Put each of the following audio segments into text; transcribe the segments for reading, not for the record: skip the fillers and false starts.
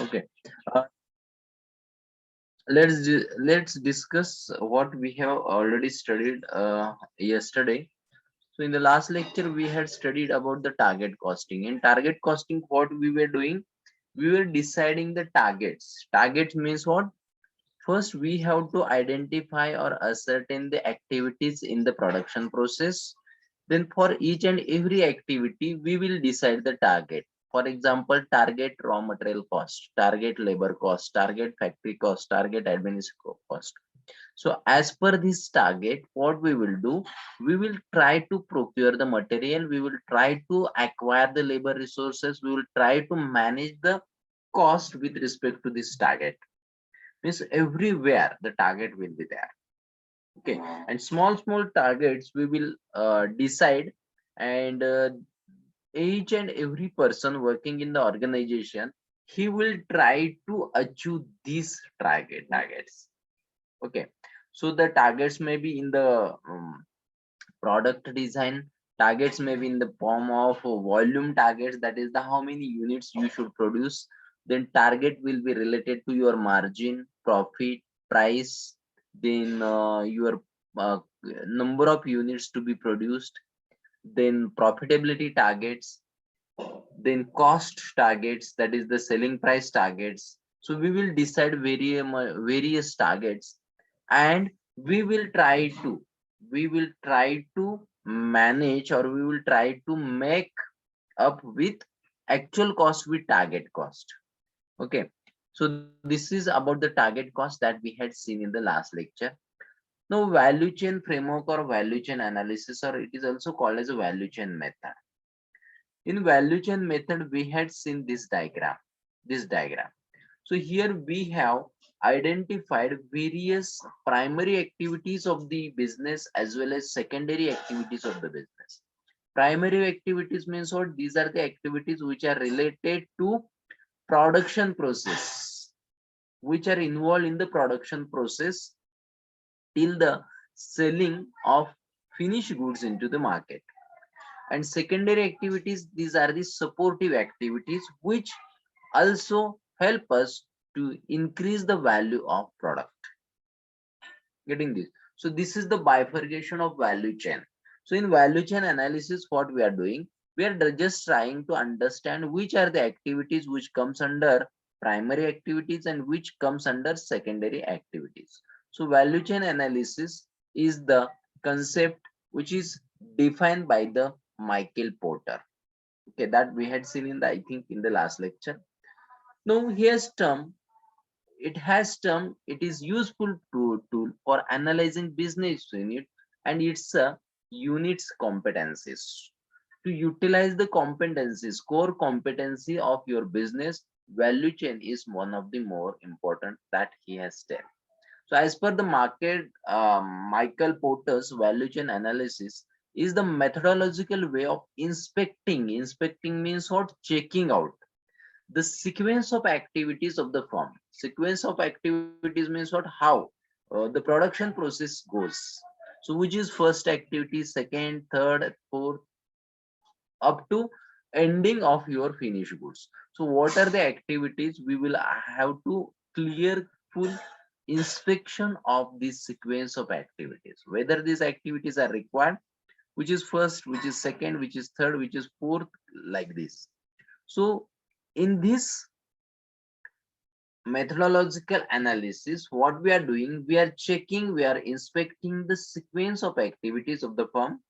Okay. Uh, let's discuss what we have already studied yesterday. So in the last lecture, we had studied about the target costing. In target costing, what we were doing, we were deciding the targets. Targets means what? First, we have to identify or ascertain the activities in the production process. Then for each and every activity, we will decide the target. For example, target raw material cost, target labor cost, target factory cost, target administrative cost. So as per this target, what we will do, we will try to procure the material, we will try to acquire the labor resources, we will try to manage the cost with respect to this target. Means everywhere the target will be there. Okay, and small targets we will decide, and each and every person working in the organization, he will try to achieve these targets. Okay, so the targets may be in the product design, targets may be in the form of volume targets, that is the how many units you should produce. Then target will be related to your margin, profit, price, then your number of units to be produced, then profitability targets, then cost targets, that is the selling price targets. So we will decide various targets, and we will try to we will try to manage, or we will try to make up with actual cost with target cost. Okay, so this is about the target cost that we had seen in the last lecture. Now value chain framework or value chain analysis, or it is also called as a value chain method. In value chain method, we had seen this diagram. So here we have identified various primary activities of the business as well as secondary activities of the business. Primary activities means what? These are the activities which are related to production process, which are involved in the production process till the selling of finished goods into the market. And secondary activities, these are the supportive activities which also help us to increase the value of product. Getting this? So this is the bifurcation of value chain. So in value chain analysis, what we are doing, we are just trying to understand which are the activities which comes under primary activities and which comes under secondary activities. So value chain analysis is the concept which is defined by the Michael Porter. Okay, that we had seen in the, I think, in the last lecture. Now here's term. It is useful tool for analyzing business unit and its units competencies. To utilize the competencies, core competency of your business, value chain is one of the more important that he has said. So as per the market, Michael Porter's value chain analysis is the methodological way of inspecting. Inspecting means what? Checking out the sequence of activities of the firm. Sequence of activities means what? How the production process goes. So which is first activity, second, third, fourth, up to ending of your finished goods. So what are the activities? We will have to clear full inspection of this sequence of activities, whether these activities are required, which is first, which is second, which is third, which is fourth, like this. So in this methodological analysis, what we are doing, we are checking, we are inspecting the sequence of activities of the firm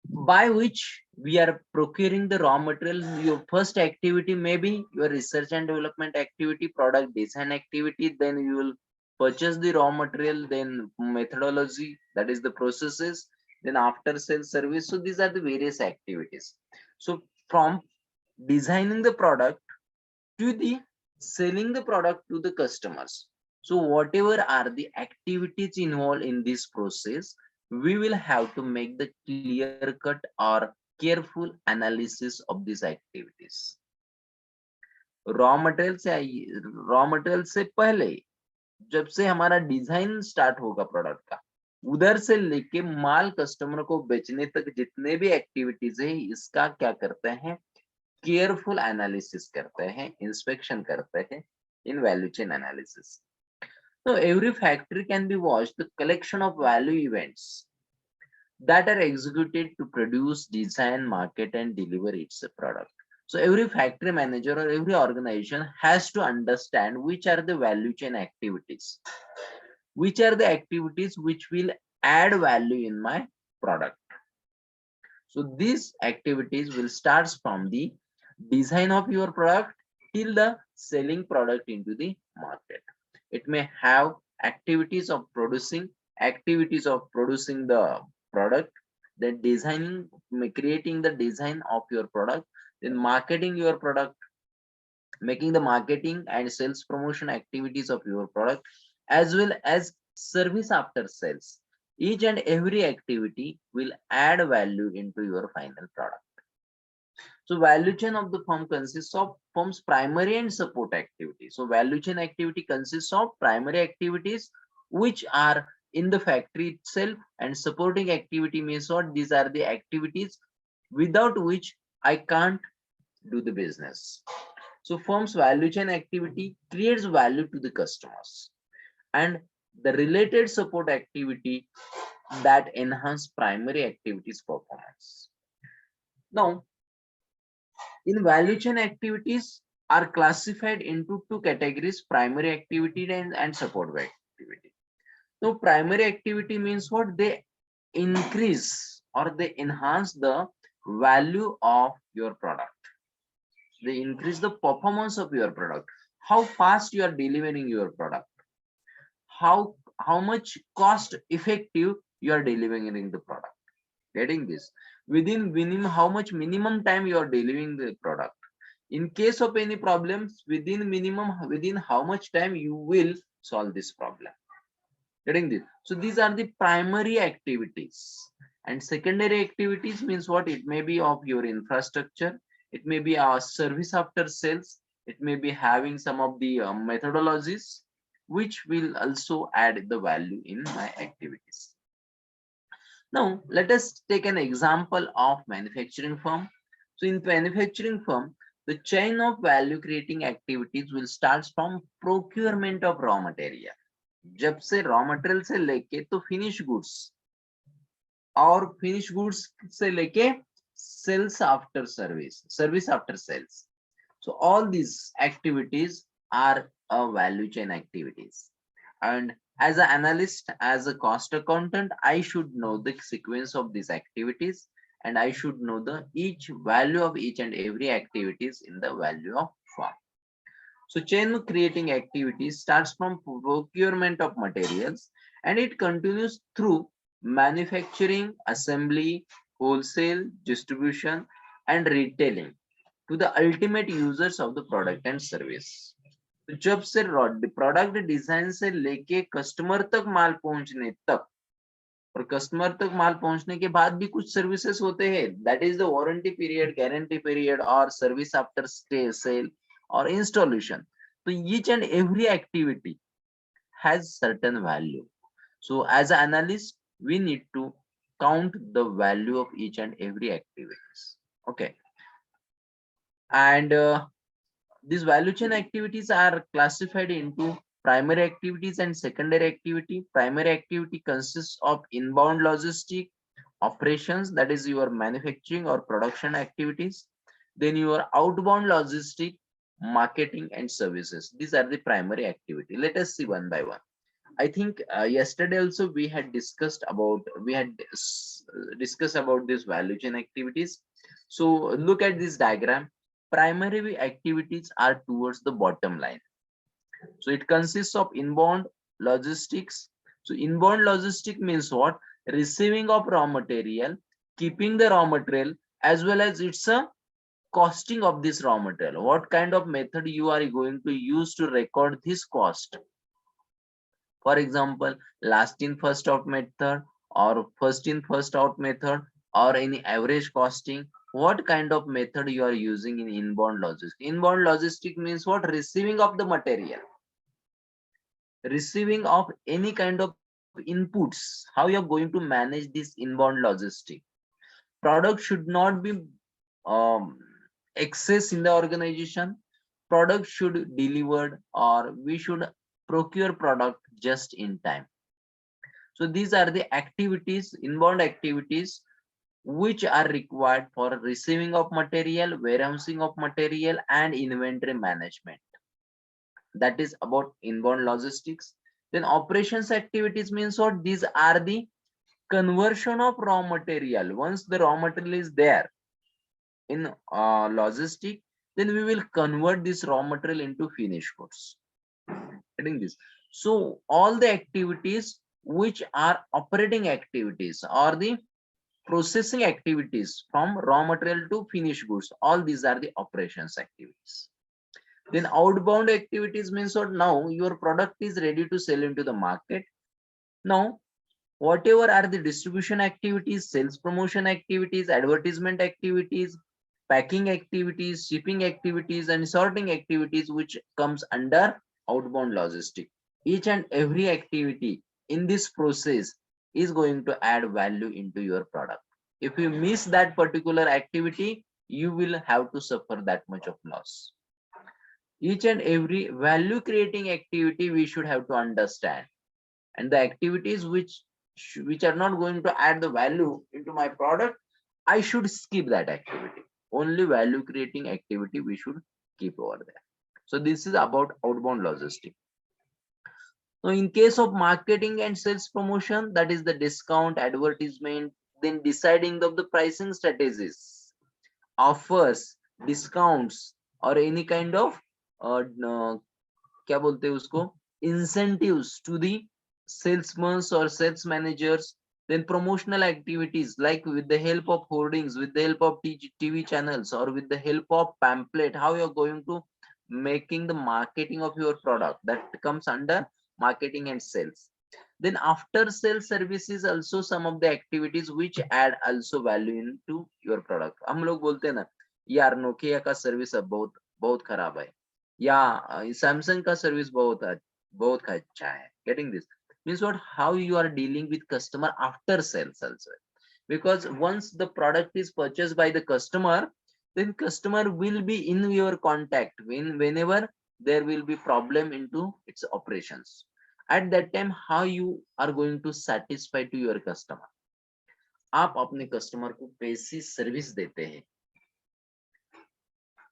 by which we are procuring the raw material. Your first activity may be your research and development activity, product design activity, then you will purchase the raw material, then methodology, that is the processes, then after sales service. So these are the various activities. So from designing the product to the selling the product to the customers, so whatever are the activities involved in this process, we will have to make the clear cut or careful analysis of these activities. Raw material से पहले, जब से हमारा design start होगा product का, उधर से लेके माल कस्टमर को बेचने तक जितने भी एक्टिविटीज है, इसका क्या करते हैं? केयरफुल एनालिसिस करते हैं, इंस्पेक्शन करते हैं in value chain analysis. So every factory can be watched the collection of value events that are executed to produce, design, market, and deliver its product. So every factory manager or every organization has to understand which are the value chain activities, which are the activities which will add value in my product. So these activities will start from the design of your product till the selling product into the market. It may have activities of producing the product, then designing, creating the design of your product, then marketing your product, making the marketing and sales promotion activities of your product, as well as service after sales. Each and every activity will add value into your final product. So value chain of the firm consists of firm's primary and support activities. So value chain activity consists of primary activities which are in the factory itself, and supporting activity means what? These are the activities without which I can't do the business. So firm's value chain activity creates value to the customers, and the related support activity that enhance primary activities performance. Now, in value chain activities are classified into two categories: primary activity and support activity. So primary activity means what? They increase or they enhance the value of your product. They increase the performance of your product. How fast you are delivering your product, how much cost effective you are delivering the product. Getting this? Within minimum, how much minimum time you are delivering the product. In case of any problems, within how much time you will solve this problem. Getting this? So these are the primary activities. And secondary activities means what? It may be of your infrastructure, it may be our service after sales, it may be having some of the methodologies which will also add the value in my activities. Now, let us take an example of manufacturing firm. So in manufacturing firm, the chain of value creating activities will start from procurement of raw material. जब से raw material से लेके तो finish goods, और finish goods से लेके sales after service after sales. So all these activities are value chain activities. And as an analyst, as a cost accountant, I should know the sequence of these activities, and I should know the each value of each and every activities in the value of firm. So chain creating activities starts from procurement of materials, and it continues through manufacturing, assembly, wholesale, distribution, and retailing to the ultimate users of the product and service. तो जब से product design से लेके customer तक माल पहुंचने तक, और customer तक माल पहुंचने के बाद भी कुछ सर्विसेज होते हैं, that is the warranty period, guarantee period, और service after sale or installation. So each and every activity has certain value. So as an analyst, we need to count the value of each and every activities. Okay. And these value chain activities are classified into primary activities and secondary activity. Primary activity consists of inbound logistic operations, that is your manufacturing or production activities. Then your outbound logistic, marketing, and services. These are the primary activity. Let us see one by one. I think yesterday also we had discussed about these value chain activities. So look at this diagram. Primary activities are towards the bottom line. So it consists of inbound logistics. So inbound logistic means what? Receiving of raw material, keeping the raw material, as well as it's a costing of this raw material. What kind of method you are going to use to record this cost? For example, last in first out method, or first in first out method, or any average costing. What kind of method you are using in inbound logistics? Inbound logistic means what? Receiving of the material, receiving of any kind of inputs. How you are going to manage this inbound logistic? Product should not be um, excess in the organization, product should delivered, or we should procure product just in time. So these are the activities, inbound activities, which are required for receiving of material, warehousing of material, and inventory management. That is about inbound logistics. Then operations activities means what? These are the conversion of raw material. Once the raw material is there in logistic, then we will convert this raw material into finished goods. Getting this? So all the activities which are operating activities or the processing activities from raw material to finished goods, all these are the operations activities. Then outbound activities means what? Now your product is ready to sell into the market. Now whatever are the distribution activities, sales promotion activities, advertisement activities, packing activities, shipping activities, and sorting activities, which comes under outbound logistics. Each and every activity in this process is going to add value into your product. If you miss that particular activity, you will have to suffer that much of loss. Each and every value creating activity we should have to understand, and the activities which are not going to add the value into my product, I should skip that activity. Only value creating activity we should keep over there. So this is about outbound logistics. So in case of marketing and sales promotion, that is the discount, advertisement, then deciding of the pricing strategies, offers, discounts, or any kind of क्या बोलते हैं उसको, incentives to the salesmen or sales managers. Then promotional activities like with the help of hoardings, with the help of TV channels, or with the help of pamphlet, how you're going to making the marketing of your product, that comes under marketing and sales. Then after sales services also some of the activities which add also value into your product. हम लोग बोलते हैं ना यार Nokia का service अब बहुत बहुत खराब है, या सैमसंग का सर्विस बहुत अच्छा है. Getting this means what? How you are dealing with customer after sales also, because once the product is purchased by the customer, then customer will be in your contact whenever there will be problem into its operations. At that time, how you are going to satisfy to your customer? आप अपने customer को कैसी service देते हैं,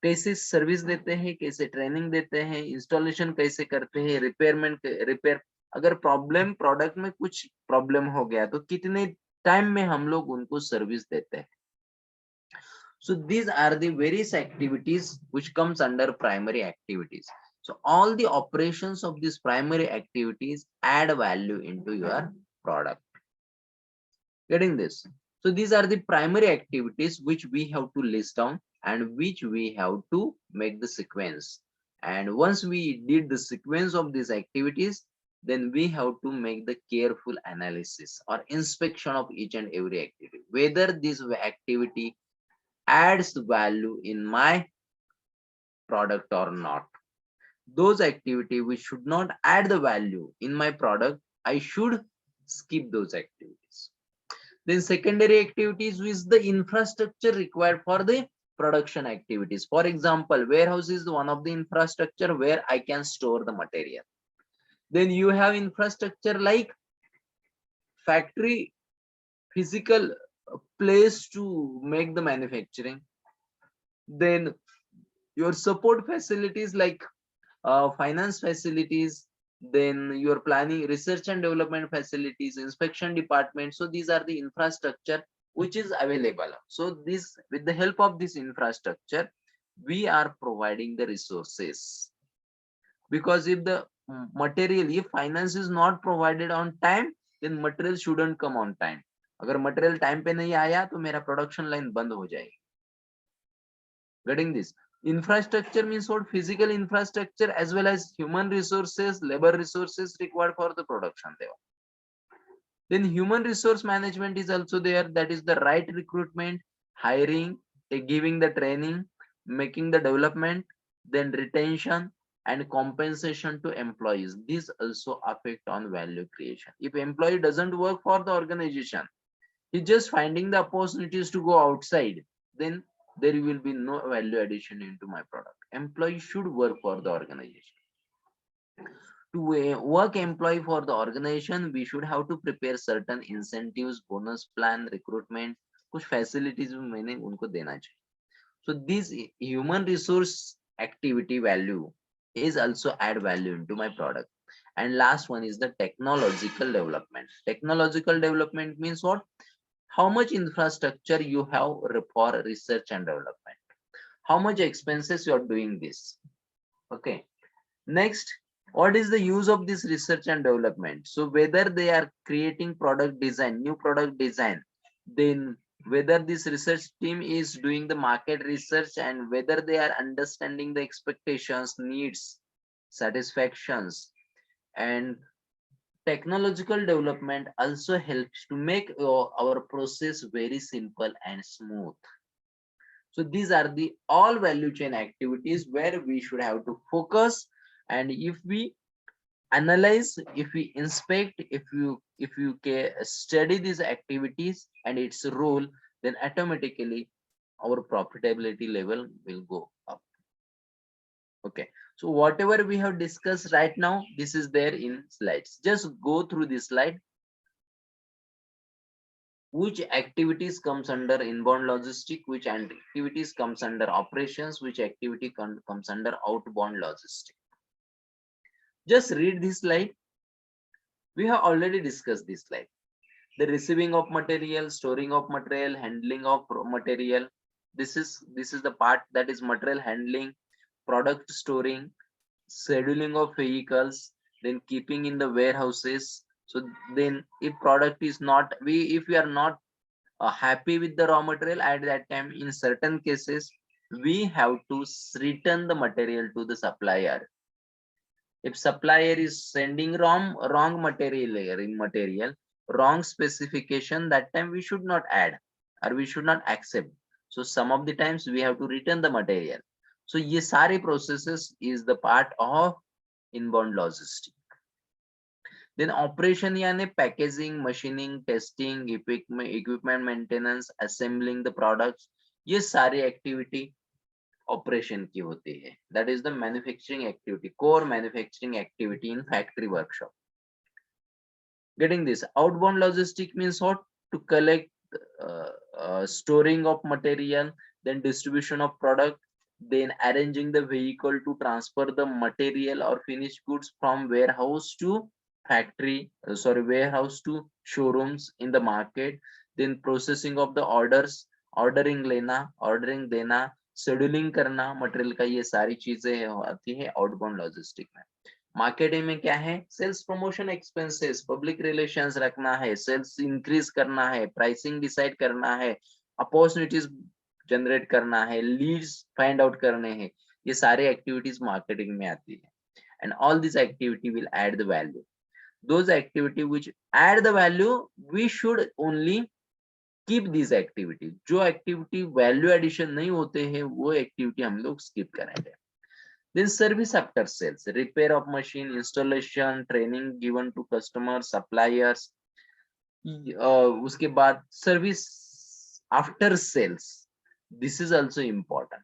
कैसे service देते हैं, कैसे ट्रेनिंग देते हैं, इंस्टॉलेशन कैसे करते हैं, रिपेयर, अगर प्रॉब्लम प्रोडक्ट में कुछ प्रॉब्लम हो गया तो कितने टाइम में हम लोग उनको सर्विस देते हैं. So these are the various activities which comes under primary activities. So all the operations of these primary activities add value into your product. Getting this? So these are the primary activities which we have to list down and which we have to make the sequence. And once we did the sequence of these activities, then we have to make the careful analysis or inspection of each and every activity, whether this activity adds value in my product or not. Those activities which should not add the value in my product, I should skip those activities. Then secondary activities with the infrastructure required for the production activities. For example, warehouse is one of the infrastructure where I can store the material. Then you have infrastructure like factory, physical place to make the manufacturing. Then your support facilities like finance facilities, then your planning, research and development facilities, inspection department. So these are the infrastructure which is available. So this, with the help of this infrastructure, we are providing the resources. Because if the material, if finance is not provided on time, then material shouldn't come on time. अगर material time पे नहीं आया तो मेरा production line बंद हो जाएगी. Getting this? Infrastructure means what? Physical infrastructure as well as human resources, labor resources required for the production there. Then human resource management is also there. That is the right recruitment, hiring, giving the training, making the development, then retention and compensation to employees. These also affect on value creation. If employee doesn't work for the organization, he's just finding the opportunities to go outside, then there will be no value addition into my product. Employee should work for the organization. To a work employee for the organization, we should have to prepare certain incentives, bonus plan, recruitment, कुछ facilities भी मैंने उनको देना चाहिए. So this human resource activity value is also add value into my product. And last one is the technological development. Technological development means what? How much infrastructure you have for research and development. How much expenses you are doing this. Okay. Next, what is the use of this research and development? So whether they are creating product design, new product design, then whether this research team is doing the market research and whether they are understanding the expectations, needs, satisfactions, and technological development also helps to make our process very simple and smooth. So these are the all value chain activities where we should have to focus. And if we analyze, if we inspect, if you study these activities and its role, then automatically our profitability level will go up. Okay, so whatever we have discussed right now, this is there in slides. Just go through this slide. Which activities comes under inbound logistic, which activities comes under operations, which activity comes under outbound logistic. Just read this slide. We have already discussed this slide. The receiving of material, storing of material, handling of material. This is the part that is material handling, product storing, scheduling of vehicles, then keeping in the warehouses. So then if product is not, if we are not happy with the raw material at that time, in certain cases we have to return the material to the supplier. If supplier is sending wrong material, wrong specification, that time we should not add or we should not accept. So some of the times we have to return the material. So ye sare processes is the part of inbound logistics. Then operation यानी packaging, machining, testing, equipment maintenance, assembling the products, ये सारी activity operation की होती है. That is the manufacturing activity, core manufacturing activity in factory workshop. Getting this? Outbound logistic means what? To collect, storing of material, then distribution of product, then arranging the vehicle to transfer the material or finished goods from warehouse to factory, warehouse to showrooms in the market, then processing of the orders, ordering लेना, ordering देना, scheduling करना material का, ये सारी चीजें आती है outbound logistic में. मार्केटिंग में क्या है? Sales promotion expenses, public relations रखना है, सेल्स इंक्रीज करना है, प्राइसिंग डिसाइड करना है, अपॉर्चुनिटीज जनरेट करना है, लीड्स फाइंड आउट करने हैं, ये सारे एक्टिविटीज मार्केटिंग में आती है. And all this activity will add the value. Those activity which add the value, we should only keep these activity. जो activity value addition नहीं होते हैं वो activity हम लोग skip करेंगे. Then service after sales, repair of machine, installation, training given to customers, suppliers. उसके बाद service after sales, this is also important.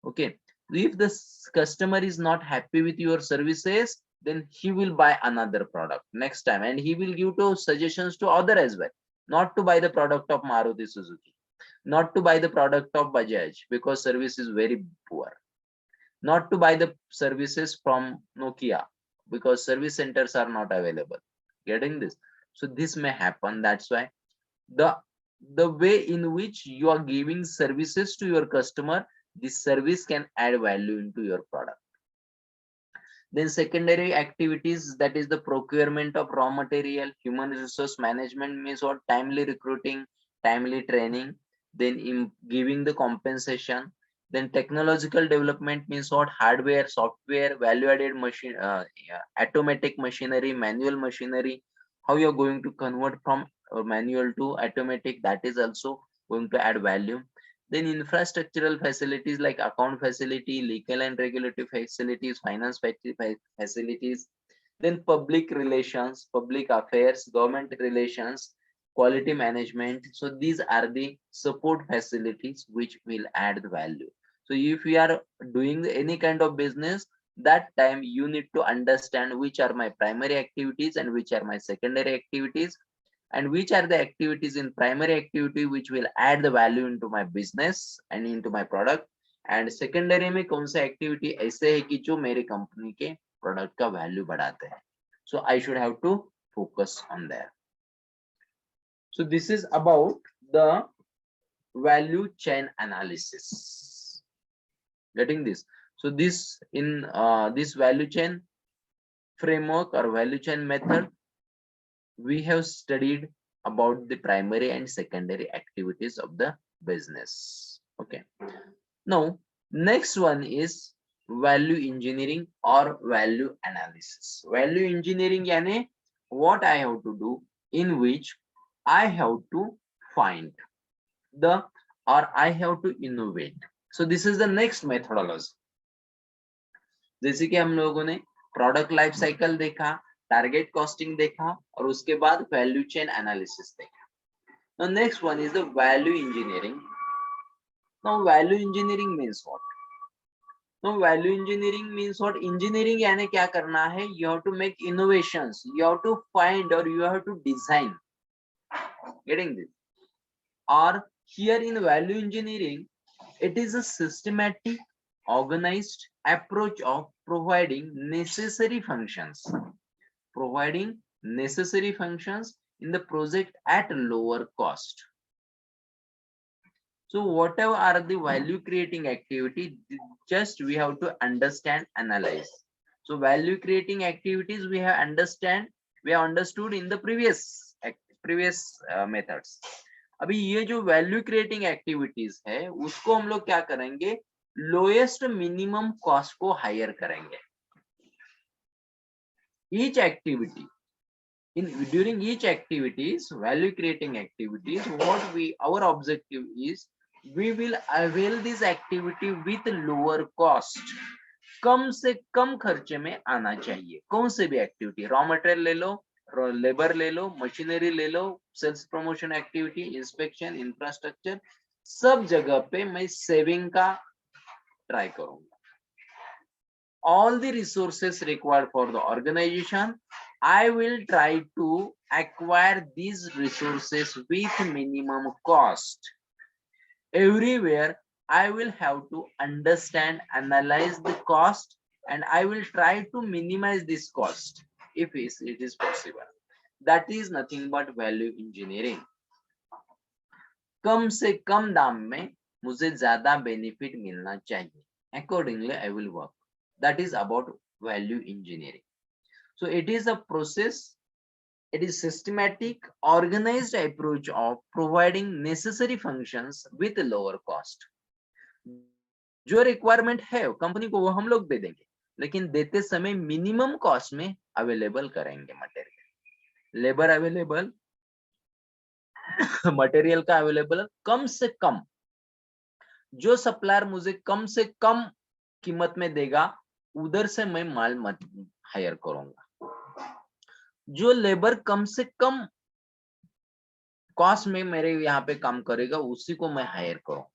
Okay, if the customer is not happy with your services, then he will buy another product next time and he will give to suggestions to other as well, not to buy the product of Maruti Suzuki, not to buy the product of Bajaj because service is very poor, not to buy the services from Nokia because service centers are not available. Getting this? So this may happen. That's why the way in which you are giving services to your customer, this service can add value into your product. Then secondary activities, that is the procurement of raw material, human resource management means what? Timely recruiting, timely training, then in giving the compensation. Then technological development means what? Hardware, software, value added machine, automatic machinery, manual machinery. How you are going to convert from manual to automatic, that is also going to add value. Then infrastructural facilities like account facility, legal and regulatory facilities, finance facilities. Then public relations, public affairs, government relations, quality management. So these are the support facilities which will add the value. So if you are doing any kind of business, that time you need to understand which are my primary activities and which are my secondary activities, and which are the activities in primary activity which will add the value into my business and into my product, and secondary में कौन सा activity ऐसे है कि जो मेरे company के product का वैल्यू बढ़ाते हैं. So I should have to focus on that. So this is about the value chain analysis. Getting this? So this in this value chain framework or value chain method, we have studied about the primary and secondary activities of the business. Okay. Now, next one is value engineering or value analysis. Value engineering yani what I have to do, in which I have to find the, or I have to innovate. So this is the next methodology. जैसे कि हम लोगों ने product life cycle देखा, target costing देखा, और उसके बाद वैल्यू चेन एनालिसिस देखा. Now next one is the value engineering. Now value engineering means what? Now value engineering means what? Engineering यानी क्या करना है? You have to make innovations, you have to find or you have to design. Getting this? Or here in value engineering, it is a systematic, organized approach of providing necessary functions in the project at lower cost. So whatever are the value creating activity, just we have to understand, analyze. So value creating activities we have understood in the previous methods. अभी ये जो value creating activities है उसको हम लोग क्या करेंगे, lowest minimum cost को हायर करेंगे. Each activity, during each activities, value creating activities, our objective is we will avail this activity with lower cost. कम से कम खर्चे में आना चाहिए. कौन से भी एक्टिविटी, रॉ मटेरियल ले लो, लेबर ले लो, मशीनरी ले लो, sales promotion activity, inspection, infrastructure, सब जगह पे मैं सेविंग का ट्राई करूंगा. All the resources required for the organization, I will try to acquire these resources with minimum cost. Everywhere I will have to understand, analyze the cost, and I will try to minimize this cost if it is possible. That is nothing but value engineering. कम से कम दाम में मुझे ज्यादा benefit मिलना चाहिए. Accordingly, I will work. That is about value engineering. So it is a process, it is systematic, organized approach of providing necessary functions with lower cost. जो requirement है company को वो हम लोग दे देंगे, लेकिन देते समय मिनिमम कॉस्ट में अवेलेबल करेंगे. मटेरियल, लेबर अवेलेबल, मटेरियल का अवेलेबल कम से कम. जो सप्लायर मुझे कम से कम कीमत में देगा उधर से मैं माल मत हायर करूंगा. जो लेबर कम से कम कॉस्ट में मेरे यहाँ पे काम करेगा उसी को मैं हायर करूंगा.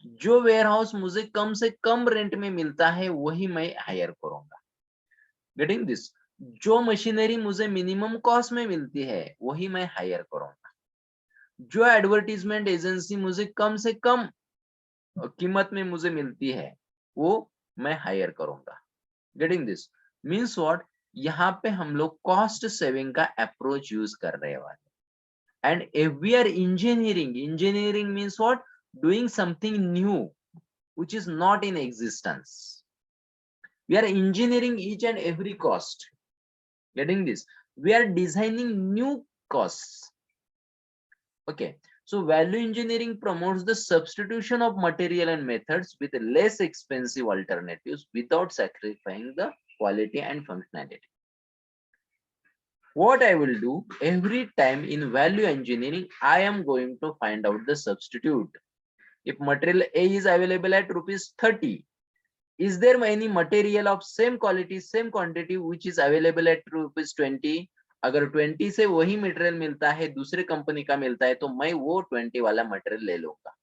जो वेयर हाउस मुझे कम से कम रेंट में मिलता है वही मैं हायर करूंगा. Getting this? जो मशीनरी मुझे मिनिमम कॉस्ट में मिलती है वही मैं हायर करूंगा. जो एडवर्टीजमेंट एजेंसी मुझे कम से कम कीमत में मुझे मिलती है वो मैं हायर करूंगा. Getting this? Means what? यहाँ पे हम लोग कॉस्ट सेविंग का अप्रोच यूज कर रहे वाले. And if we are engineering means what? doing something new which is not in existence. We are engineering each and every cost. Getting this? We are designing new costs. Okay, so value engineering promotes the substitution of material and methods with less expensive alternatives without sacrificing the quality and functionality. What I will do every time in value engineering, I am going to find out the substitute. If material A is available at ₹30, is there any material of same quality, same quantity which is available at ₹20 अगर 20 से वही material मिलता है, दूसरे company का मिलता है, तो मैं वो 20 वाला मटेरियल ले लूंगा।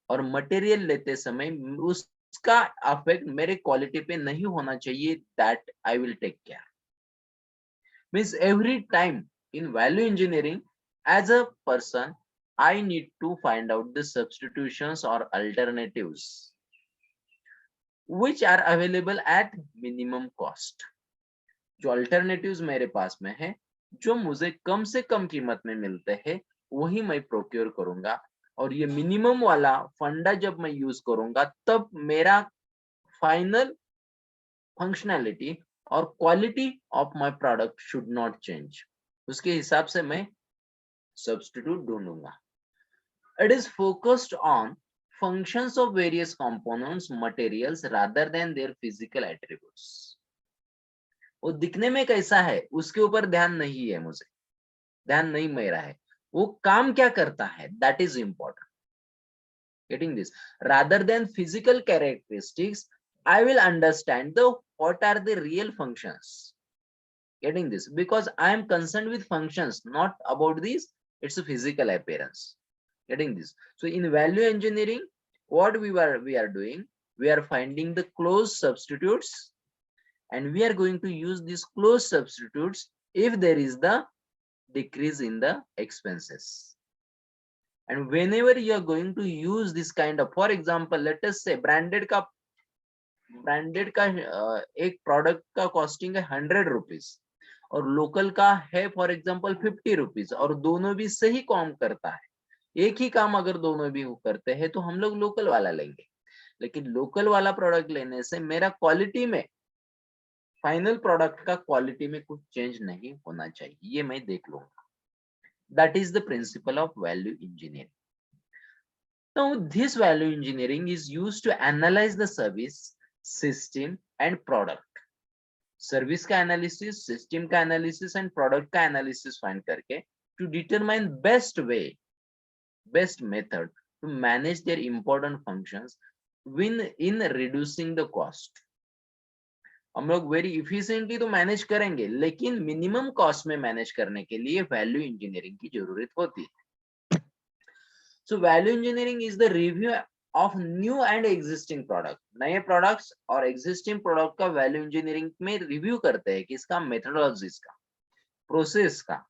और मटेरियल लेते समय उसका अफेक्ट मेरे क्वालिटी पे नहीं होना चाहिए, that I will take care. Means every time in value engineering as a person I need to find out the substitutions or alternatives which are available at minimum cost। जो alternatives मेरे पास में है, जो मुझे कम से कम कीमत में मिलते हैं, वही मैं प्रोक्योर करूंगा। और ये मिनिमम वाला फंडा जब मैं यूज करूंगा, तब मेरा फाइनल फंक्शनैलिटी और quality of my product should not change. उसके हिसाब से मैं substitute ढूंढूंगा। It is focused on functions of various components, materials rather than their physical attributes। वो दिखने में कैसा है उसके ऊपर ध्यान नहीं है, मुझे ध्यान नहीं मेरा है, वो काम क्या करता है, that is important। Getting this? Rather than physical characteristics, I will understand the what are the real functions। Getting this? Because I am concerned with functions, not about this its a physical appearance। Getting this? So in value engineering, what we are doing, we are finding the close substitutes, and we are going to use these close substitutes if there is the decrease in the expenses। And whenever you are going to use this kind of, for example, let us say branded का एक product का costing है 100 rupees और local का है for example 50 rupees, और दोनों भी सही काम करता है, एक ही काम अगर दोनों भी करते हैं, तो हम लोग लोकल वाला लेंगे। लेकिन लोकल वाला प्रोडक्ट लेने से मेरा क्वालिटी में, फाइनल प्रोडक्ट का क्वालिटी में कुछ चेंज नहीं होना चाहिए, ये मैं देख लूंगा। That is the principle of value engineering. Now this value engineering is used to analyze the service, system and product। Service का एनालिसिस, सिस्टम का एनालिसिस एंड प्रोडक्ट का एनालिसिस फाइंड करके to determine best way, best method to manage their important functions win in reducing the cost. हम लोग very efficiently तो manage करेंगे, लेकिन minimum cost में मैनेज करने के लिए वैल्यू इंजीनियरिंग की जरूरत होती है। So value engineering is the review of new and existing product. नए प्रोडक्ट्स और एग्जिस्टिंग प्रोडक्ट का वैल्यू इंजीनियरिंग में रिव्यू करते हैं कि इसका मेथोडोलॉजीज का, प्रोसेस का।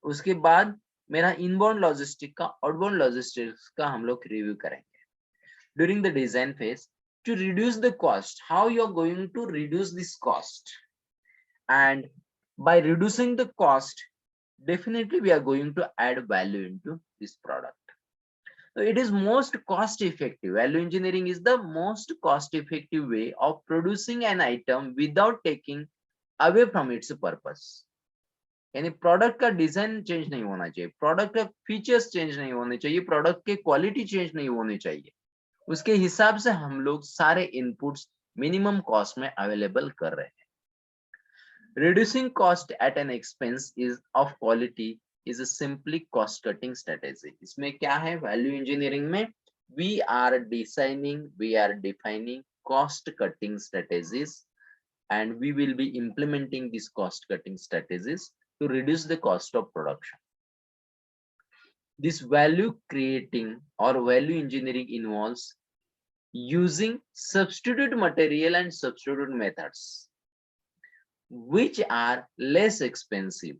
उसके बाद मेरा इनबाउंड लॉजिस्टिक का, आउटबाउंड लॉजिस्टिक्स का हम लोग रिव्यू करेंगे। During the design phase, to reduce the cost, how you are going to reduce this cost, and by reducing the cost, definitely we are going to add value into this product। So it is most cost effective, value engineering is the most cost effective way of producing an item without taking away from its purpose। यानी product का design change नहीं होना चाहिए, product का features change नहीं होने चाहिए, product के क्वालिटी चेंज नहीं होनी चाहिए। उसके हिसाब से हम लोग सारे इनपुट्स मिनिमम कॉस्ट में अवेलेबल कर रहे हैं। Reducing cost at an expense is of quality is a simply cost cutting strategy. इसमें क्या है, वैल्यू इंजीनियरिंग में we are defining cost cutting strategies, and we will be implementing these cost cutting strategies to reduce the cost of production। This value creating or value engineering involves using substitute material and substitute methods which are less expensive,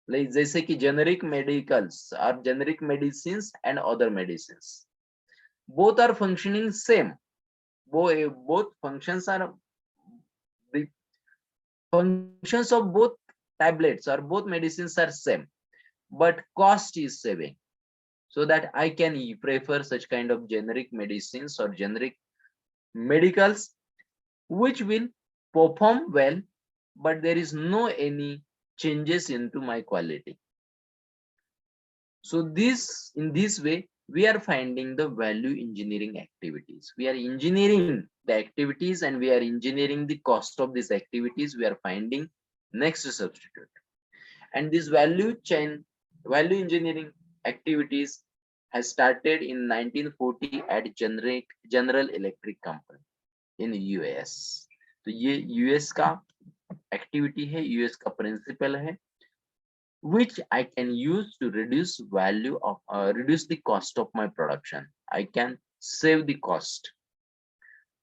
like जैसे कि generic medicals or generic medicines and other medicines, both are functioning same, both functions are, the functions of both tablets or both medicines are same, but cost is saving, so that I can prefer such kind of generic medicines or generic medicals which will perform well, but there is no any changes into my quality। So in this way we are finding the value engineering activities, we are engineering the activities and we are engineering the cost of these activities, we are finding next substitute। And this value engineering activities has started in 1940 at General Electric Company in US। तो ये US का activity है, US का principal है, which I can use to reduce value of reduce the cost of my production. I can save the cost.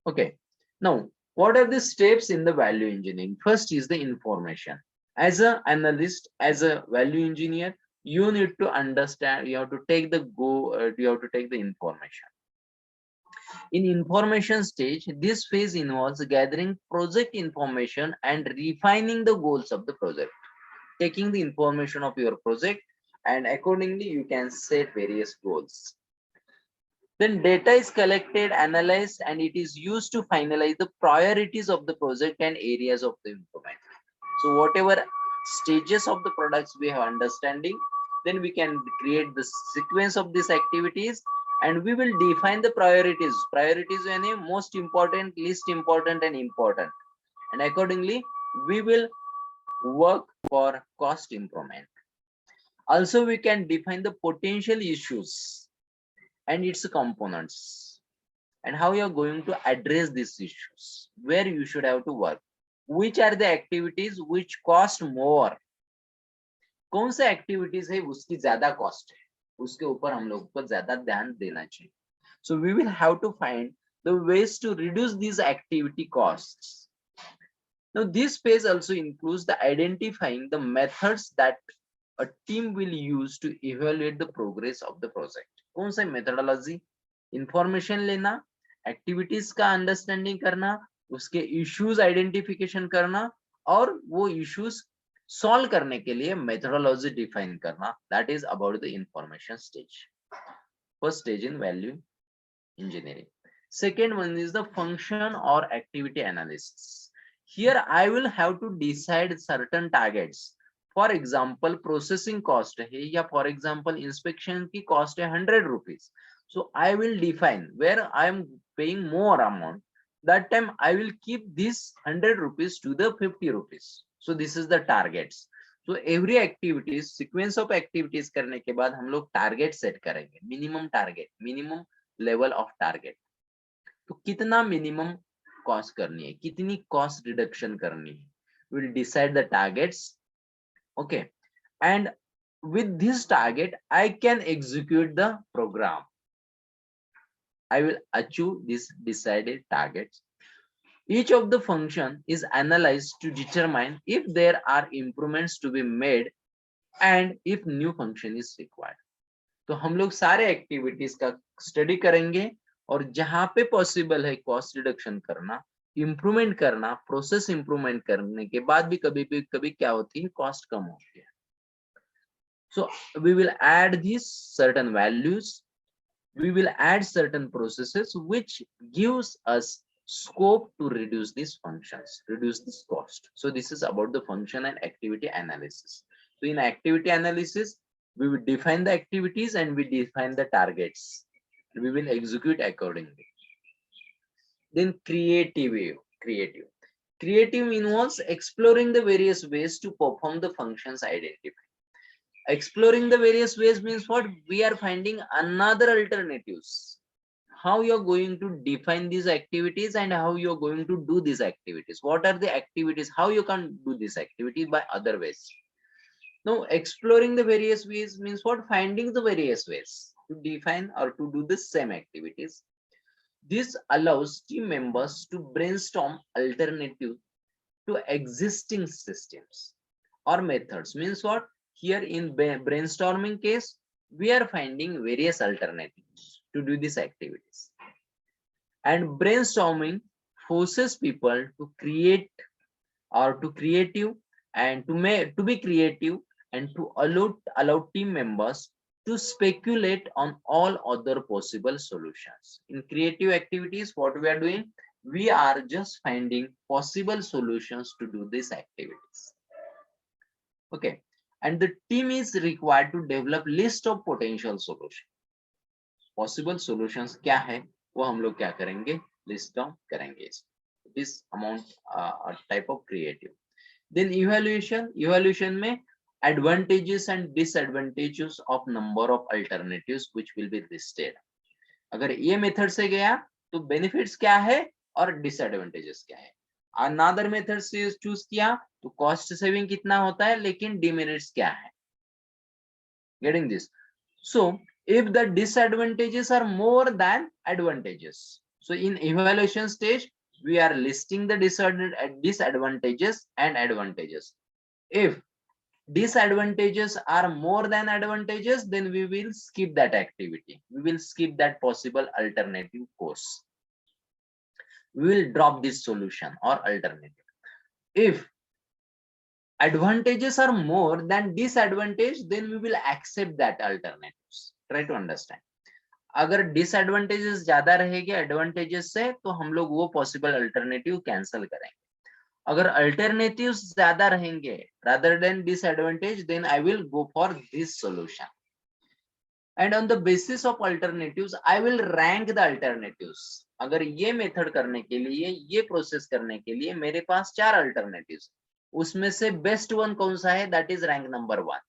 Okay. Now, what are the steps in the value engineering? First is the information. As an analyst, as a value engineer, you need to understand. You have to take the you have to take the information. In information stage, this phase involves gathering project information and refining the goals of the project. Taking the information of your project, and accordingly you can set various goals. Then data is collected, analyzed, and it is used to finalize the priorities of the project and areas of the improvement. So whatever stages of the products we have understanding, then we can create the sequence of these activities, and we will define the priorities. Priorities are most important, least important, and important. And accordingly, we will work for cost improvement. Also, we can define the potential issues and its components, and how you are going to address these issues, where you should have to work, which are the activities which cost more, कौन से activities है उसकी ज्यादा cost है, उसके ऊपर हम लोग को ज्यादा ध्यान देना चाहिए. So we will have to find the ways to reduce these activity costs. Now this phase also includes the identifying the methods that a team will use to evaluate the progress of the project. कौन सा methodology? Information लेना, activities का understanding करना, उसके issues identification करना, और वो issues solve करने के लिए methodology define करना. That is about the information stage. First stage in value engineering. Second one is the function or activity analysis. Here I will have to decide certain targets. For example, processing cost है, या for example inspection की cost है 100 rupees. So I will define where I am paying more amount. That time I will keep this 100 rupees to the 50 rupees. So this is the targets. So every activities, sequence of activities करने के बाद हम लोग target set करेंगे. Minimum target, minimum level of target. तो कितना minimum cost करनी है, कितनी cost reduction करनी है, we will decide the targets. Okay, and with this target I can execute the program. I will achieve these decided targets. Each of the function is analyzed to determine if there are improvements to be made and if new function is required. तो हम लोग सारे activities का study करेंगे, और जहां पे possible है कॉस्ट रिडक्शन करना, इंप्रूवमेंट करना, प्रोसेस इंप्रूवमेंट करने के बाद भी कभी क्या होती है, कॉस्ट कम होती है. So we will add these certain values, we will add certain processes which gives us scope to reduce these functions, reduce this cost. So this is about the function and activity analysis. So in activity analysis, we will define the activities and we define the targets. We will execute accordingly. Then creative involves exploring the various ways to perform the functions identified. Exploring the various ways means what? We are finding another alternatives. How you are going to define these activities and how you are going to do these activities. What are the activities? How you can do this activity by other ways. Now, exploring the various ways means what? Finding the various ways to define or to do the same activities. This allows team members to brainstorm alternatives to existing systems or methods. Means what? Here in brainstorming case, we are finding various alternatives to do these activities. And brainstorming forces people to create or to creative and to be creative and to allow team members to speculate on all other possible solutions. In creative activities, what we are doing, we are just finding possible solutions to do these activities. Okay, and the team is required to develop list of potential solutions. Possible solutions क्या है वो हम लोग क्या करेंगे, list down करेंगे. This amount type of creative. Then evaluation में advantages and disadvantages of number of alternatives which will be listed. अगर ये मेथड से गया तो बेनिफिट्स क्या है और डिसएडवांटेजेस क्या है. अनदर मेथड से चूज किया तो कॉस्ट सेविंग कितना होता है, लेकिन डिमेरिट्स क्या है। Getting this? So if the disadvantages are more than advantages, so in evaluation stage we are listing the disadvantages and advantages. If disadvantages are more than advantages, then we will skip that activity, we will skip that possible alternative course, we will drop this solution or alternative. If advantages are more than disadvantage, then we will accept that alternatives. Try to understand. अगर disadvantages ज्यादा रहेंगे advantages से, तो हम लोग वो possible alternative cancel करेंगे। अगर अल्टरनेटिव्स ज्यादा रहेंगे rather than disadvantage, then I will go for this solution. And on the basis of alternatives, I will rank the alternatives. अगर ये मेथड करने के लिए, ये प्रोसेस करने के लिए मेरे पास 4 अल्टरनेटिव्स, उसमें से बेस्ट वन कौन सा है, दैट इज रैंक नंबर 1.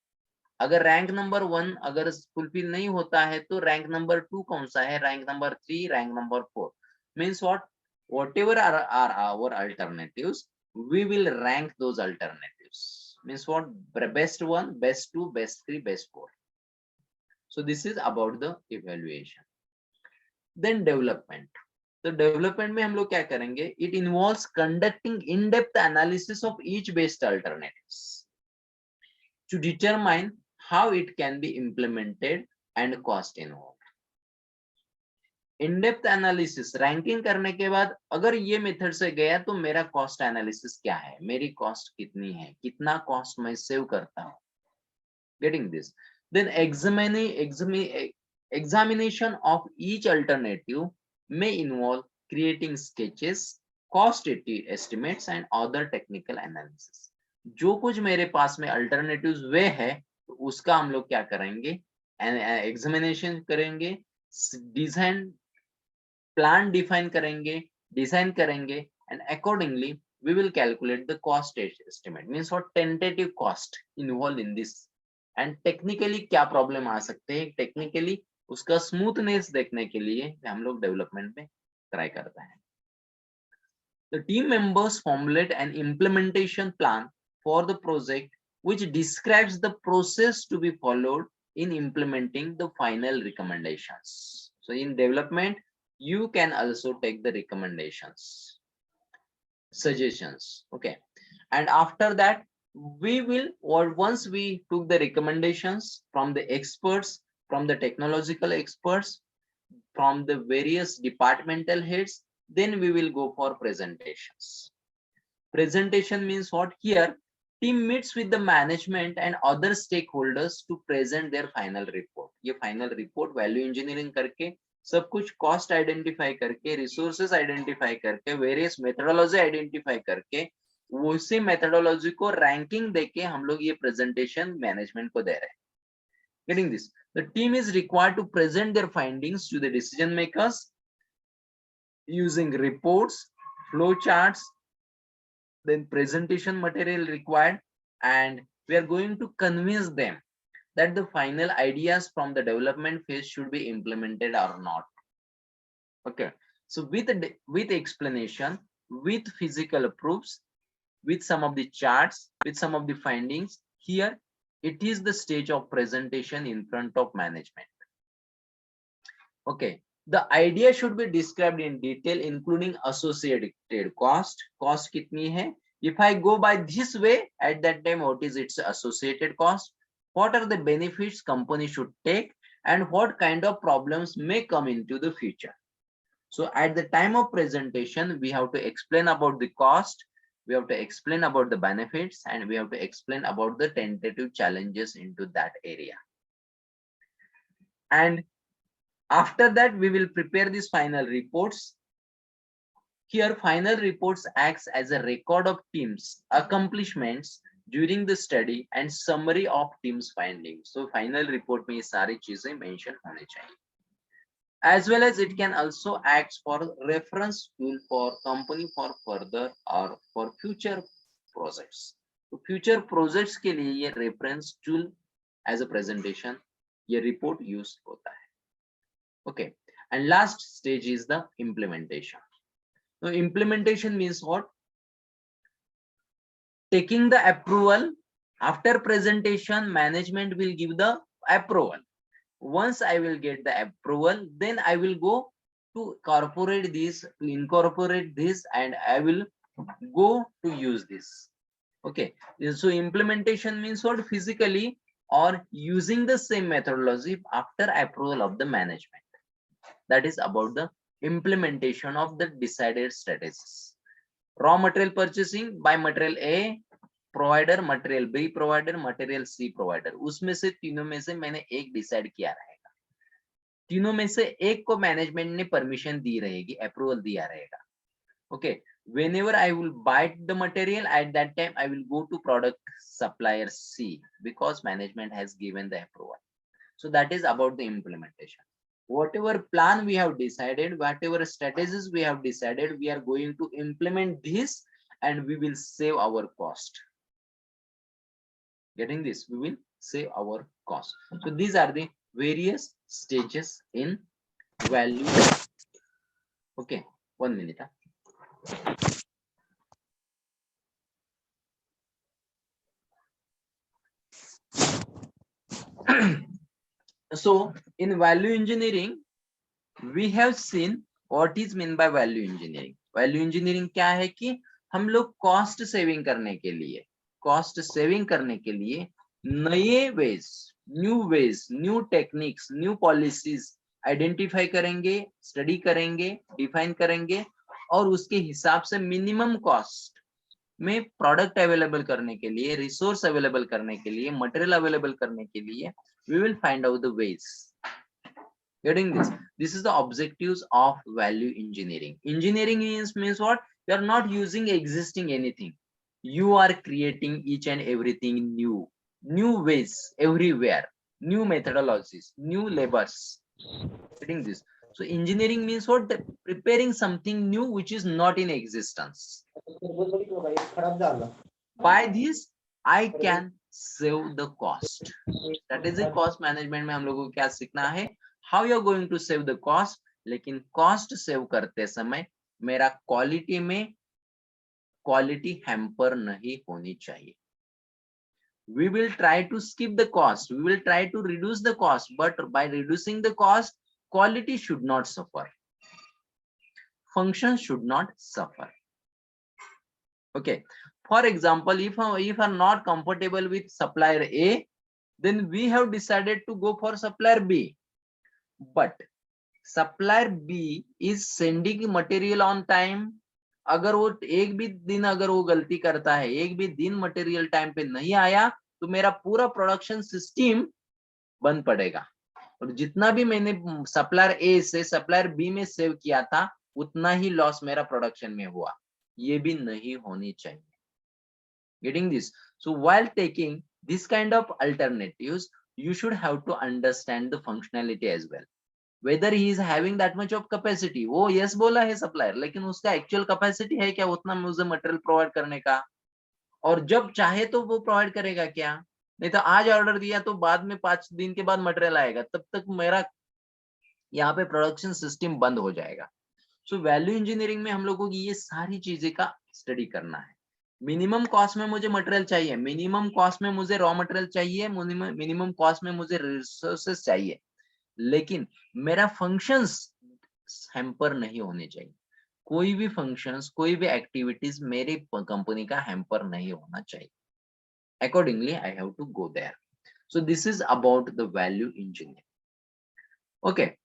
अगर रैंक नंबर 1 अगर फुलफिल नहीं होता है, तो रैंक नंबर 2 कौन सा है, rank number 3, rank number 4. Means whatever are our alternatives, we will rank those alternatives. Means what? Best 1, best 2, best 3, best 4. So this is about the evaluation. Then development. तो development में हम लोग क्या करेंगे, it involves conducting in depth analysis of each best alternatives to determine how it can be implemented and cost involved. In depth analysis ranking करने के बाद अगर ये मेथड से गया तो मेरा कॉस्ट एनालिसिस क्या है, मेरी कॉस्ट कितनी है, कितना कॉस्ट मैं सेव करता हूँ. Getting this? Then examination of each alternative may involve creating sketches, cost estimates and other technical analysis. जो कुछ मेरे पास में अल्टरनेटिव्स वे है, तो उसका हम लोग क्या करेंगे, एग्जामिनेशन करेंगे, डिजाइन प्लान डिफाइन करेंगे, डिजाइन करेंगे, and accordingly we will calculate the cost estimate. Means what? Tentative cost involved in this. And technically क्या प्रॉब्लम आ सकते हैं, टेक्निकली उसका स्मूथनेस देखने के लिए हम लोग डेवलपमेंट में ट्राई करते हैं. The team members formulate an implementation plan for the project which describes the process to be followed in implementing the final recommendations. So in development, you can also take the recommendations, suggestions. Okay. And after that, we will, or once we took the recommendations from the experts, from the technological experts, from the various departmental heads, then we will go for presentations. Presentation means what? Here team meets with the management and other stakeholders to present their final report. ये final report value engineering करके, सब कुछ cost identify करके, resources identify करके, various methodology identify करके, उसी methodology को ranking देके हम लोग ये presentation management को दे रहे हैं. Getting this? The team is required to present their findings to the decision makers using reports, flow charts, then presentation material required, and we are going to convince them that the final ideas from the development phase should be implemented or not. Okay, so with explanation, with physical proofs, with some of the charts, with some of the findings, here it is the stage of presentation in front of management. Okay, the idea should be described in detail, including associated cost. Cost kitni hai? If I go by this way, at that time, what is its associated cost? What are the benefits company should take, and what kind of problems may come into the future? So at the time of presentation, we have to explain about the cost, we have to explain about the benefits, and we have to explain about the tentative challenges into that area. And after that, we will prepare these final reports. Here, final reports acts as a record of team's accomplishments during the study and summary of team's findings. So, final report में सारी चीजें mention होने चाहिए. As well as it can also act for reference tool for company for further or for future projects. So, future projects के लिए ये reference tool as a presentation, ये report use होता है. Okay, and last stage is the implementation. Now implementation means what? taking the approval. After presentation, management will give the approval. Once I will get the approval, then I will go to incorporate this, and I will go to use this. Okay, so implementation means what? Physically or using the same methodology after approval of the management. That is about the implementation of the decided strategies. Raw material purchasing by material A provider, material B provider, material C provider, उसमें से तीनों में से मैंने एक decide किया रहेगा, तीनों में से एक को मैनेजमेंट ने परमिशन दी रहेगी, अप्रूवल दिया रहेगा. Okay, whenever I will buy the material, at that time I will go to product supplier C because management has given the approval. So that is about the implementation. Whatever plan we have decided, whatever strategies we have decided, we are going to implement this and we will save our cost. Getting this, we will save our cost. So these are the various stages in value. Okay, 1 minute. So in value engineering, we have seen what is meant by value engineering. Value engineering क्या है कि हम लोग cost saving करने के लिए नए ways, new techniques, new policies identify करेंगे, स्टडी करेंगे, डिफाइन करेंगे और उसके हिसाब से मिनिमम कॉस्ट में प्रोडक्ट अवेलेबल करने के लिए, रिसोर्स अवेलेबल करने के लिए, मटेरियल अवेलेबल करने के लिए we will find out the ways. Getting this? This is the objectives of value engineering. Engineering means what? You are not using existing anything. You are creating each and everything new ways everywhere, new methodologies, new labors. Getting this? So engineering means what? Preparing something new which is not in existence. By this, I can save the cost. Strategic cost management में हम लोगों को क्या सीखना है? How you are going to save the cost? लेकिन cost save करते समय मेरा quality में quality hamper नहीं होनी चाहिए. We will try to skip the cost. We will try to reduce the cost, but by reducing the cost, quality should not suffer. Function should not suffer. Okay. For example, if are not comfortable with supplier A, then we have decided to go for supplier B. But supplier B is sending material on time. अगर वो एक भी दिन अगर वो गलती करता है, एक भी दिन मटेरियल टाइम पे नहीं आया, तो मेरा पूरा प्रोडक्शन सिस्टम बंद पड़ेगा और जितना भी मैंने सप्लायर ए से सप्लायर बी में सेव किया था उतना ही लॉस मेरा प्रोडक्शन में हुआ. ये भी नहीं होनी चाहिए. Getting this? So while taking this kind of alternatives, you should have to understand the functionality as well. Whether he is having that much of capacity. वो yes बोला है सप्लायर, लेकिन उसका एक्चुअल कैपेसिटी है क्या उतना मुझे मटेरियल प्रोवाइड करने का? और जब चाहे तो वो प्रोवाइड करेगा क्या? नहीं तो आज ऑर्डर दिया तो बाद में 5 दिन के बाद मटेरियल आएगा, तब तक मेरा यहाँ पे प्रोडक्शन सिस्टम बंद हो जाएगा. सो वैल्यू इंजीनियरिंग में हम लोगों की ये सारी चीजें का स्टडी करना है. मिनिमम कॉस्ट में मुझे मटेरियल चाहिए, मिनिमम कॉस्ट में मुझे रॉ मटेरियल चाहिए, मिनिमम कॉस्ट में मुझे रिसोर्सेस चाहिए, लेकिन मेरा फंक्शंस हैम्पर नहीं होने चाहिए. कोई भी फंक्शंस, कोई भी एक्टिविटीज मेरी कंपनी का हैम्पर नहीं होना चाहिए. Accordingly, I have to go there. So this is about the value engineering. Okay.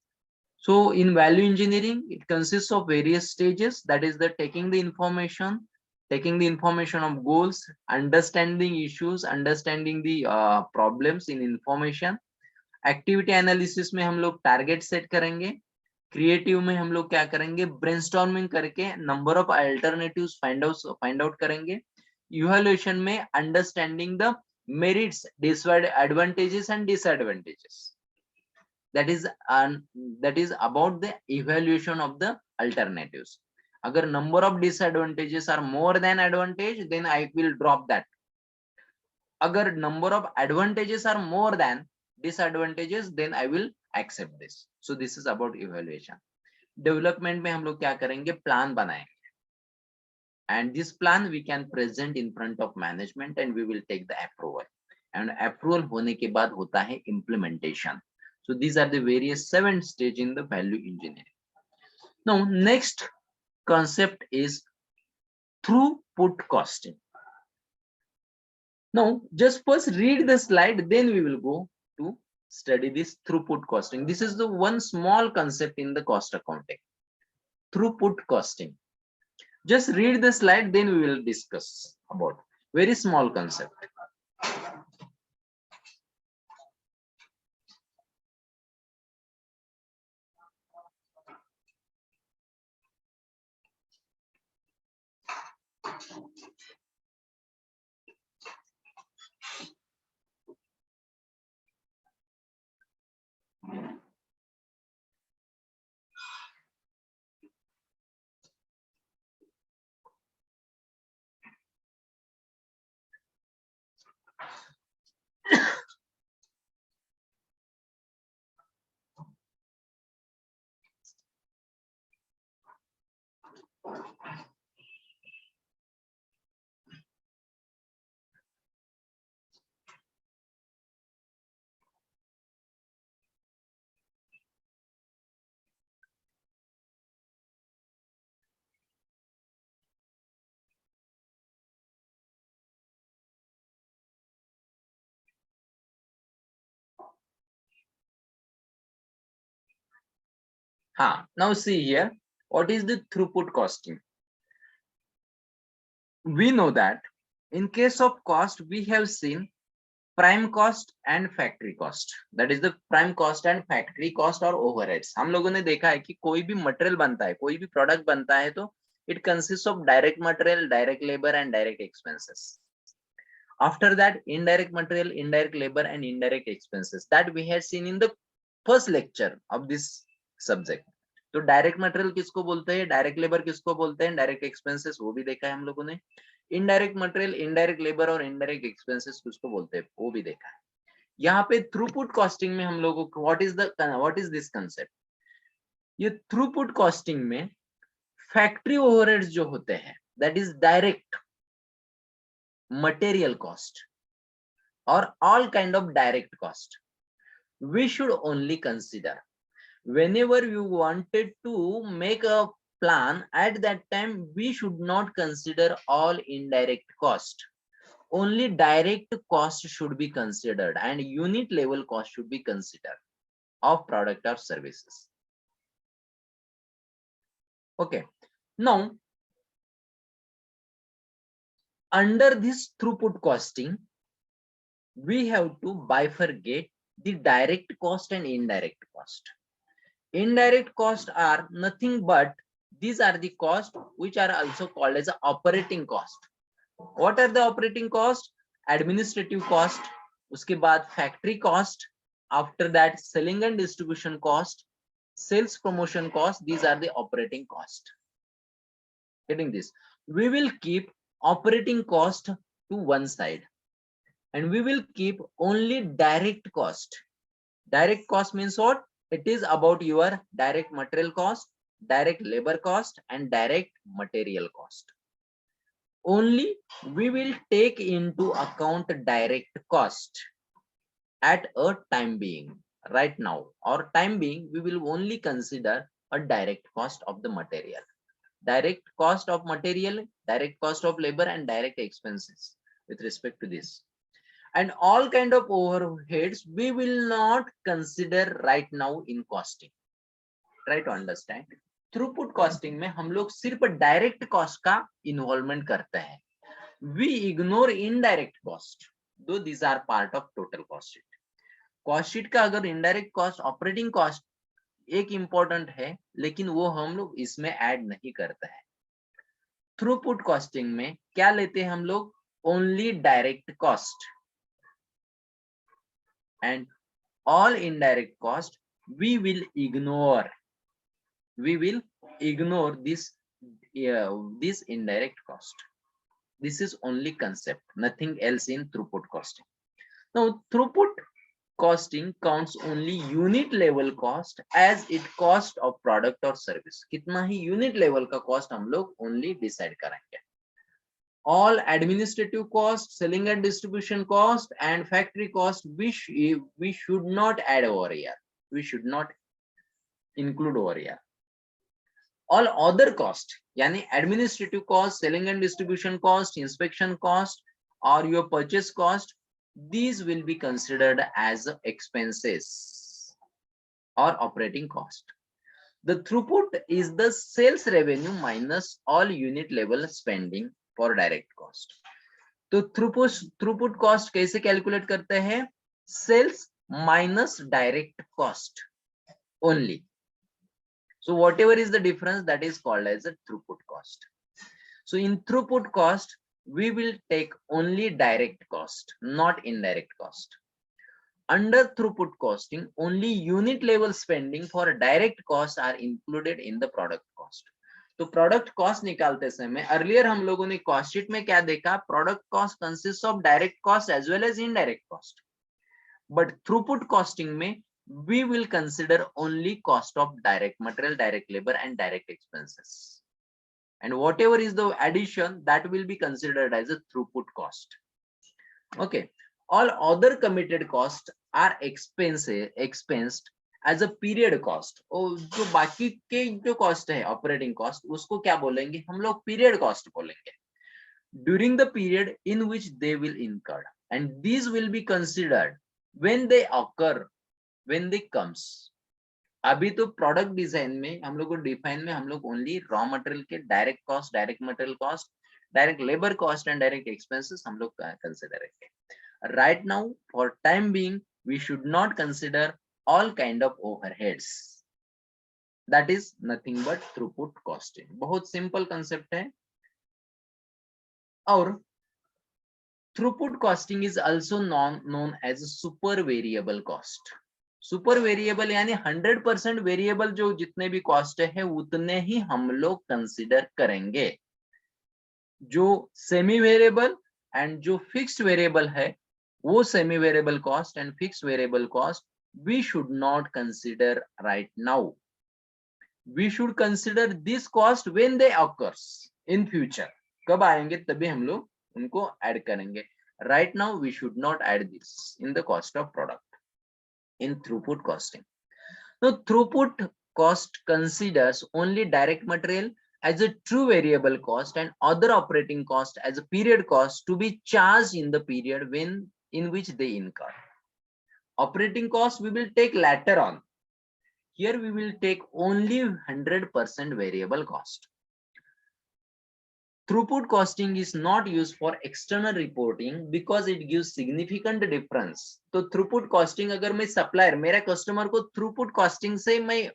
So in value engineering, it consists of various stages. That is the taking the information of goals, understanding issues, understanding the problems in information. Activity analysis में हम लोग target set करेंगे. Creative में हम लोग क्या करेंगे? Brainstorming करके number of alternatives find out करेंगे. इवैल्यूएशन में understanding the merits, advantages and disadvantages. that is about the evaluation of the alternatives. अगर number of disadvantages are more than advantage, then I will drop that. अगर number of advantages are more than disadvantages, then I will accept this. So this is about evaluation. Development में हम लोग क्या करेंगे? Plan बनाएंगे. and this plan we can present in front of management and we will take the approval, and approval होने के बाद होता है implementation. So these are the various 7 stage in the value engineering. Now next concept is throughput costing. Now just first read the slide, then we will go to study this throughput costing. This is the one small concept in the cost accounting, throughput costing. Just read the slide, then we will discuss about very small concept. Now see here, what is the throughput costing? We know that in case of cost, we have seen prime cost and factory cost. That is the prime cost and factory cost or overheads. हम लोगों ने देखा है कि कोई भी material बनता है, कोई भी प्रोडक्ट बनता है, तो it consists of direct material, direct labor and direct expenses. After that, indirect material, indirect labor and indirect expenses that we had seen in the first lecture of this subject. तो direct material किसको बोलते हैं, direct labour किसको बोलते हैं, direct expenses वो भी देखा है हम लोगों ने. इनडायरेक्ट मटेरियल, इनडायरेक्ट लेबर और इनडायरेक्ट एक्सपेंसेस किसको बोलते हैं वो भी देखा है. यहाँ पे थ्रूपुट कॉस्टिंग में हम लोगों को व्हाट इज दिस कंसेप्ट. ये थ्रूपुट कॉस्टिंग में फैक्ट्री ओवरहेड्स जो होते हैं, that is direct material cost और all kind of direct cost, we should only consider whenever you wanted to make a plan. At that time we should not consider all indirect cost, only direct cost should be considered and unit level cost should be considered of product or services. Okay, now under this throughput costing we have to bifurcate the direct cost and indirect cost. Indirect costs are nothing but these are the costs which are also called as operating cost. What are the operating cost? Administrative cost, उसके बाद factory cost, after that selling and distribution cost, sales promotion cost. These are the operating cost. Getting this? We will keep operating cost to one side and we will keep only direct cost. Direct cost means what? It is about your direct material cost, direct labor cost and direct material cost. Only we will take into account direct cost at a time being. Right now or time being we will only consider a direct cost of the material, direct cost of material, direct cost of labor and direct expenses with respect to this. And all kind of overheads we will not consider right now in costing. Try to understand. Throughput costing में हम लोग सिर्फ direct cost का involvement करते हैं. We ignore indirect cost, though these are part of total cost sheet. Cost sheet का अगर indirect cost, operating cost एक important है, लेकिन वो हम लोग इसमें add नहीं करते हैं. Throughput costing में क्या लेते हैं हम लोग? Only direct cost. And all indirect cost we will ignore. We will ignore this indirect cost. This is only concept, nothing else in throughput costing. Now throughput costing counts only unit level cost as it cost of product or service. कितना ही unit level का cost हम लोग only decide करेंगे. all administrative cost, selling and distribution cost, and factory cost, we should not add over here. We should not include over here. All other cost, yani administrative cost, selling and distribution cost, inspection cost, or your purchase cost, these will be considered as expenses or operating cost. The throughput is the sales revenue minus all unit level spending for direct cost. तो throughput cost कैसे calculate करते हैं? Sales minus direct cost only. So whatever is the difference, that is called as a throughput cost. So in throughput cost, we will take only direct cost, not indirect cost. Under throughput costing, only unit level spending for direct costs are included in the product cost. तो product cost निकालते समय earlier हम लोगों ने cost sheet में क्या देखा? Product cost consist of direct cost as well as indirect cost. But throughput costing में we will consider only cost of direct material, direct labor, and direct expenses, and whatever is the addition, that will be considered as a throughput cost. Okay, all other committed costs are expensed as a period cost. और जो बाकी के जो cost है operating cost, उसको क्या बोलेंगे हम लोग? पीरियड कॉस्ट बोलेंगे. During the period in which they will incur, and these will be considered when they occur, when they comes. अभी तो प्रोडक्ट डिजाइन में हम लोग को डिफाइन में हम लोग ओनली रॉ मटेरियल के direct cost, direct material cost, direct labour cost and direct expenses हम लोग कंसिडर करेंगे. Right now for time being we should not consider all kind of overheads. That is nothing but throughput costing. बहुत simple concept है. और throughput costing is also known as super variable cost. Super variable यानी 100% variable, जो जितने भी cost है उतने ही हम लोग कंसिडर करेंगे. जो सेमी वेरिएबल एंड जो फिक्स्ड वेरिएबल है, वो semi variable cost and fixed variable cost we should not consider right now. We should consider this cost when they occurs in future. कब आएंगे तभी हम लोग उनको ऐड करेंगे. Right now we should not add this in the cost of product in throughput costing. Now throughput cost considers only direct material as a true variable cost and other operating cost as a period cost to be charged in the period in which they incur. Operating cost we will take later on. Here we will take only 100% variable cost. Throughput costing is not used for external reporting because it gives significant difference. तो throughput costing अगर मैं supplier, मेरा customer को throughput costing से मैं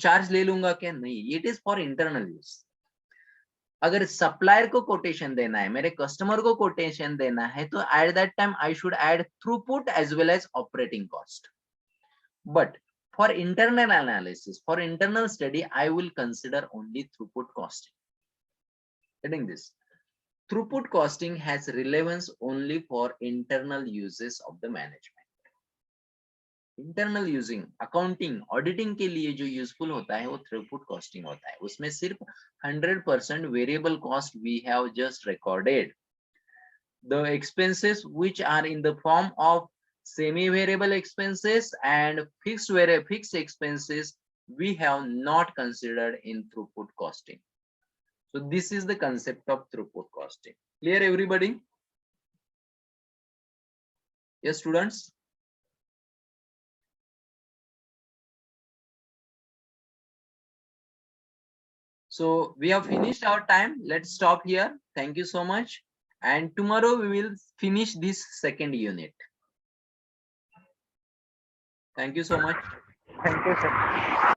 charge ले लूंगा क्या? नहीं, it is for internal use. अगर सप्लायर को कोटेशन देना है, मेरे कस्टमर को कोटेशन देना है, तो at that time I should add throughput as well as operating cost. But for internal analysis, for internal study, I will consider only throughput costing. Getting this? Throughput costing has relevance only for internal uses of the management. Internal using, accounting, auditing के लिए जो useful होता है वो throughput costing होता है. उसमें सिर्फ 100% variable cost we have just recorded. The expenses which are in the form of semi-variable expenses and fixed expenses we have not considered in throughput costing. So this is the concept of throughput costing. Clear everybody? Yes, students? So we have finished our time. Let's stop here. Thank you so much. And tomorrow we will finish this second unit. Thank you so much. Thank you, sir.